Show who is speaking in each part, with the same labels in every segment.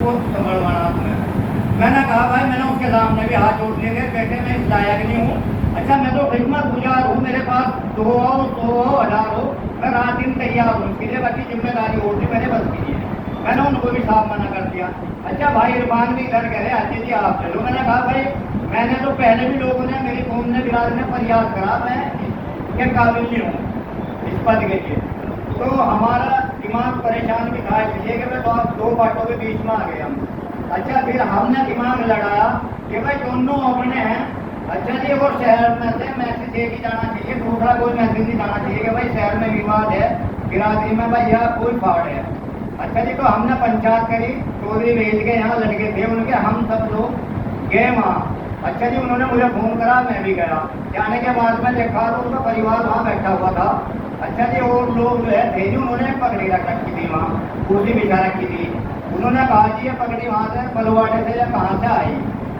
Speaker 1: को संभलवाना तुम्हें। मैंने कहा भाई, मैंने उसके सामने भी हाथ जोड़ने के बेटे मैं इस लायक नहीं हूँ। अच्छा मैं तो खिदमत गुजार हूँ, मेरे पास 2 हो 100 हो 1000 हो, मैं रात दिन तैयार हूँ इसके लिए, बाकी जिम्मेदारी होती मेरे बस की नहीं है। मैंने उनको भी साफ मना कर दिया। अच्छा भाई इरफान भी इधर कह रहे अजय जी आप चलो। मैंने कहा भाई मैंने तो पहले भी लोगों ने, मेरी कौम ने, बिरादरी ने प्रयास करा, मैं इसके काबिल नहीं हूँ इस पद के लिए। तो हमारा दिमाग परेशान भी था इसलिए कि मैं तो आप 2 बातों के बीच में आ गए हम। अच्छा फिर हमने दिमाग लड़ाया कि भाई दोनों अपने हैं। अच्छा जी वो शहर में से मैसेज एक ही जाना चाहिए, दूसरा कोई मैसेज नहीं जाना चाहिए कि भाई शहर में विवाद है, बिरादरी में भाई यह कोई फाड़ है। अच्छा जी तो हमने पंचायत करी, चौधरी भेज के यहाँ लड़के थे उनके, हम सब लोग गए वहाँ। अच्छा जी उन्होंने मुझे फोन करा, मैं भी गया। जाने के बाद में देखा तो उनका परिवार वहाँ बैठा हुआ था। अच्छा जी और लोग जो है थे जी, उन्होंने पगड़ी रख रखी थी, वहाँ कुर्सी बिछा रखी थी। उन्होंने कहा जी ये पगड़ी वहाँ से बलवाड़े से या कहाँ से आई।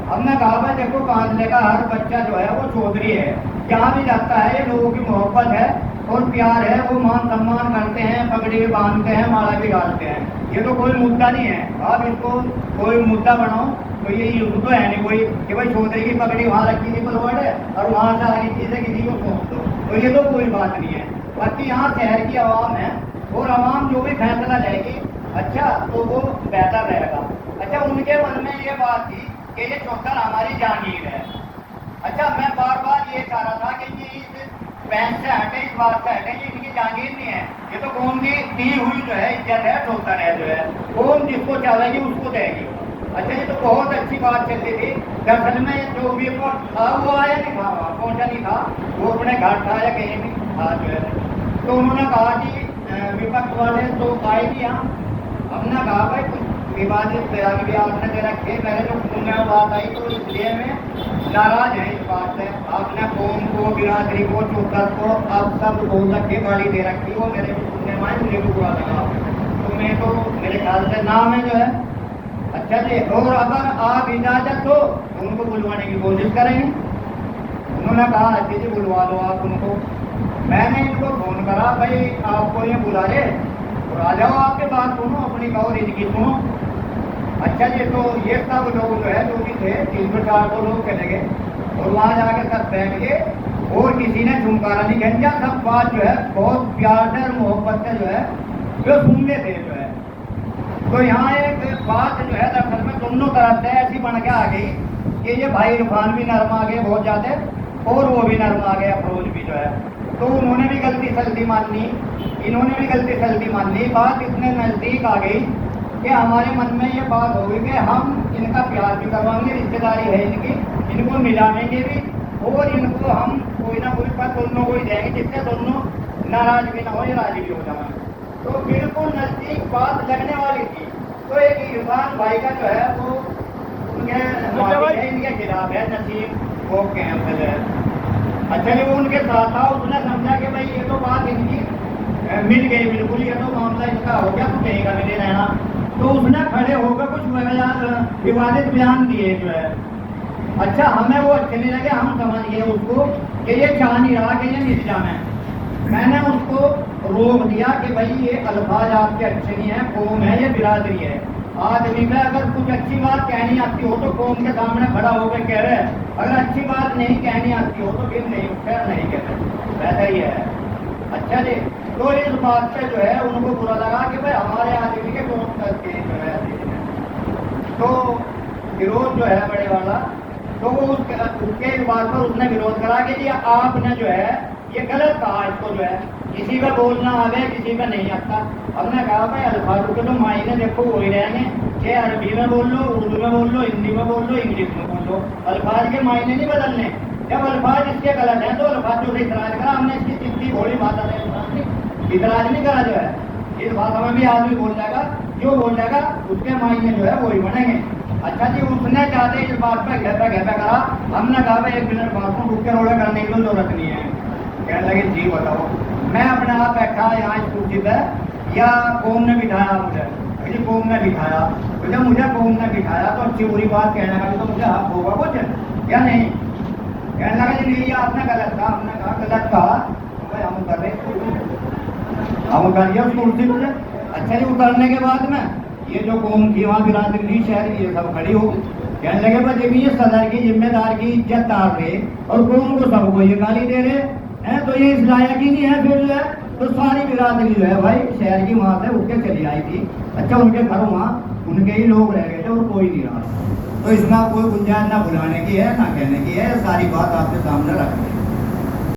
Speaker 1: हमने कहा भाई देखो कांदले का हर बच्चा जो है वो चौधरी है, जहाँ भी जाता है ये लोगों की मोहब्बत है और प्यार है, वो मान सम्मान करते हैं, पगड़ी भी बांधते हैं, माला भी डालते हैं। ये तो कोई मुद्दा नहीं है। आप इसको कोई मुद्दा बनाओ तो ये युद्ध तो है नहीं कोई कि भाई चौधरी की पगड़ी वहाँ रखी थी बलवाड़े और वहाँ से आगे चीजें किसी को सौंप दो, तो ये तो कोई बात नहीं है। बाकी यहाँ शहर की आवाम है और आवाम जो भी फैसला लेगी अच्छा तो वो बेहतर रहेगा। अच्छा उनके मन में ये बात थी कि ये चौथर हमारी जागीर है। अच्छा मैं बार बार ये चाह रहा था कि ये इस बैंक से हटे, इस बात से हटे, ये इनकी जागीर नहीं है, ये तो कौम की दी हुई जो है इज्जत है, चौथर है जो है, कौम जिसको चाहेगी उसको देगी। अच्छा ये तो बहुत अच्छी बात चलती थी। दरअसल में जो भी था वो आया नहीं था, वहाँ पहुँचा नहीं था, वो अपने घर था या कहीं भी था जो है। तो उन्होंने कहा कि विपक्ष वाले तो आए नहीं यहाँ। हमने कहा भाई कुछ विवादित बयान भी आपने दे रखे, पहले जो खून में बात आई तो इसलिए मैं नाराज है इस बात से। आपने कौम को, बिरादरी को, चौथर को आप सब बोल रखे, गाड़ी दे रखी, वो मेरे सुनने में मुझे को बुरा लगा। तो मैं तो मेरे ख्याल से नाम है जो है। अच्छा जी और अगर आप इजाजत हो तो उनको बुलवाने की कोशिश करेंगे। उन्होंने कहा अच्छी जी बुलवा लो आप उनको। मैंने इनको फोन करा भाई आपको ये बुला ले और आ जाओ, आपके बात सुनो, अपनी कहो इनकी सुनो। अच्छा जी तो ये सब लोग जो है जो भी थे 300-400 लोग चले गए और वहाँ जाकर सब बैठ गए और किसी ने झुमकारा नहीं खींचा। सब बात जो है बहुत प्यार से और मोहब्बत से जो है जो सुनते थे जो है। तो यहाँ एक बात जो है दरअसल में दोनों तरफ से ऐसी बन के आ गई कि ये भाई इरफान भी नरम आ गए बहुत ज़्यादा और वो भी नरम आ गया, अफरोज भी जो है। तो उन्होंने भी गलती सल्ती मान ली, इन्होंने भी गलती सल्ती मान ली। बात इतने नज़दीक आ गई कि हमारे मन में ये बात हो गई कि हम इनका प्यार भी करवाएंगे, रिश्तेदारी है इनकी, इनको मिलाएंगे भी और इनको हम कोई ना कोई पद दोनों को ही देंगे जिससे दोनों नाराज भी ना हो या राजी भी हो जाए। तो बिल्कुल नज़दीक बात लगने वाली थी। तो एक इरफान भाई का जो है वो इनके खिलाफ है, नसीब वो कैंप है। अच्छा जी वो उनके साथ था, उसने समझा कि भाई ये तो बात इनकी मिल गई बिल्कुल, ये तो मामला इनका हो गया, तो कहीं का मिले रहना। तो उसने खड़े होकर कुछ विवादित बयान दिए जो है। अच्छा हमें वो अच्छे नहीं लगे, हम समझ गए उसको कि ये चाह नहीं रहा कि ये मिल जाए। मैंने उसको रोक दिया कि भाई ये अल्फाज आपके अच्छे नहीं है, कौम है, ये बिरादरी है। आदमी में अगर कुछ अच्छी बात कहनी आती हो तो कौम के सामने खड़ा होकर कह रहे, अगर अच्छी बात नहीं कहनी आती हो तो फिर नहीं, खैर नहीं कहते, वैसा ही है। अच्छा जी तो इस बात से जो है उनको बुरा लगा कि भाई हमारे आदमी के दोस्त करके जो है तो विरोध जो है बड़े वाला, तो वो उसके बात पर उसने विरोध करा कि जी आपने जो है ये गलत कहा, इसको जो है किसी का बोलना आवे किसी का नहीं आता। हमने कहा भाई अल्फाजों के तो मायने देखो हो ही रहेंगे, चाहे अरबी में बोल लो, उर्दू में बोल लो, हिंदी में बोल लो, इंग्लिश में बोल लो, अल्फाज के मायने नहीं बदलने। जब अल्फाज इसके गलत हैं तो अल्फाजों से इतराज करा हमने, इसकी जितनी भोली भाषा ने इतराज नहीं करा जो है। इस भाषा में भी आदमी बोल जाएगा, जो बोल जाएगा उसके मायने जो है वही बनेंगे। अच्छा जी उसने चाहते इस बात पर घेपा करा। हमने कहा भाई 1 मिनट बात को रुक के रोड़े करने की जरूरत नहीं है। कहने लगे जी बताओ, मैं अपने आप बैठा यहाँ इस कुर्सी पर या कौम ने बिठाया मुझे? मुझे कौम ने बिठाया, तो जब मुझे कौम ने बिठाया तो अच्छी बुरी बात कहने का भी तो मुझे हक होगा कुछ या नहीं? कहने लगा जी नहीं ये आपने गलत कहा। हमने कहा गलत कहा भाई हम कर रहे, हम कर लिया उस कुर्सी पर। अच्छा जी उतरने के बाद में ये जो कौम थी वहाँ बिरादरी थी शहर की, ये सब खड़ी हो कहने लगे बस जब ये सदर की जिम्मेदार की इज्जत तार रहे और कौम को सबको ये गाली दे रहे हैं तो ये इस लायक ही नहीं है फिर जो है। तो सारी बिरादरी जो है भाई शहर की वहाँ से उठ के चली आई थी। अच्छा उनके घर वहाँ उनके ही लोग रह गए थे और कोई नहीं रहा। तो इसमें कोई गुंजाइश ना बुलाने की है ना कहने की है, सारी बात आपके सामने रख दी।